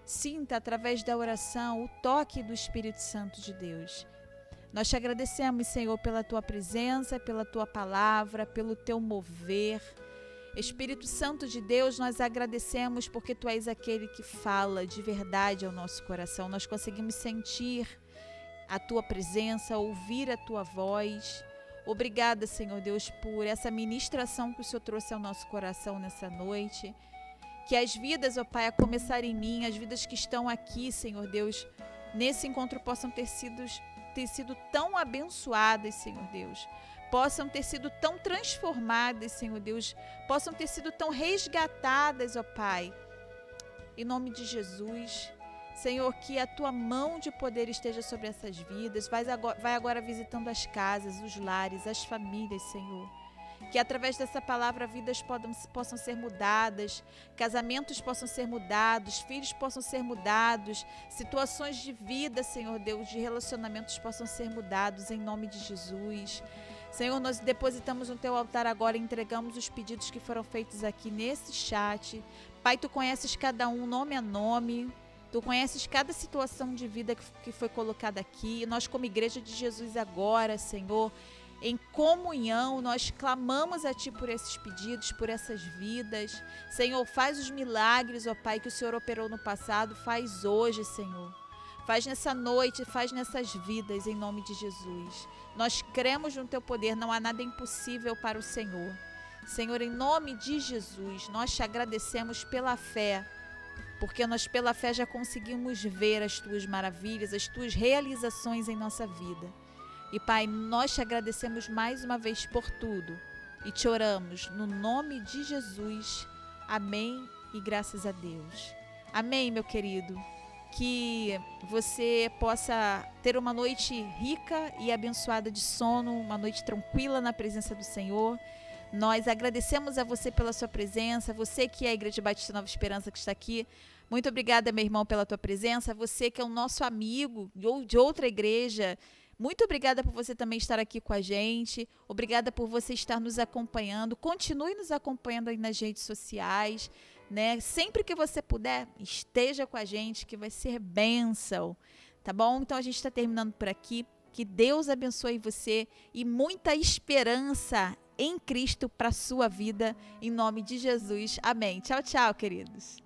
Sinta através da oração o toque do Espírito Santo de Deus. Nós te agradecemos, Senhor, pela Tua presença, pela Tua palavra, pelo Teu mover, Espírito Santo de Deus, nós agradecemos porque Tu és aquele que fala de verdade ao nosso coração. Nós conseguimos sentir a Tua presença, ouvir a Tua voz. Obrigada, Senhor Deus, por essa ministração que o Senhor trouxe ao nosso coração nessa noite. Que as vidas, ó Pai, a começar em mim, as vidas que estão aqui, Senhor Deus, nesse encontro possam ter sido tão abençoadas, Senhor Deus. Possam ter sido tão transformadas, Senhor Deus. Possam ter sido tão resgatadas, ó Pai. Em nome de Jesus. Senhor, que a Tua mão de poder esteja sobre essas vidas. Vai agora visitando as casas, os lares, as famílias, Senhor. Que através dessa palavra vidas possam ser mudadas, casamentos possam ser mudados, filhos possam ser mudados, situações de vida, Senhor Deus, de relacionamentos possam ser mudados em nome de Jesus. Senhor, nós depositamos no Teu altar agora e entregamos os pedidos que foram feitos aqui nesse chat. Pai, Tu conheces cada um nome a nome, Tu conheces cada situação de vida que foi colocada aqui. E nós, como Igreja de Jesus agora, Senhor, em comunhão, nós clamamos a Ti por esses pedidos, por essas vidas. Senhor, faz os milagres, ó Pai, que o Senhor operou no passado, faz hoje, Senhor. Faz nessa noite, faz nessas vidas, em nome de Jesus. Nós cremos no Teu poder, não há nada impossível para o Senhor. Senhor, em nome de Jesus, nós Te agradecemos pela fé, porque nós pela fé já conseguimos ver as Tuas maravilhas, as Tuas realizações em nossa vida. E Pai, nós Te agradecemos mais uma vez por tudo e Te oramos no nome de Jesus. Amém e graças a Deus. Amém, meu querido. Que você possa ter uma noite rica e abençoada de sono, uma noite tranquila na presença do Senhor. Nós agradecemos a você pela sua presença, você que é a Igreja Batista Nova Esperança que está aqui. Muito obrigada, meu irmão, pela tua presença. Você que é o nosso amigo ou de outra igreja, muito obrigada por você também estar aqui com a gente. Obrigada por você estar nos acompanhando. Continue nos acompanhando aí nas redes sociais, né? Sempre que você puder, esteja com a gente, que vai ser bênção, tá bom? Então a gente está terminando por aqui. Que Deus abençoe você e muita esperança em Cristo para a sua vida, em nome de Jesus. Amém. Tchau, tchau, queridos.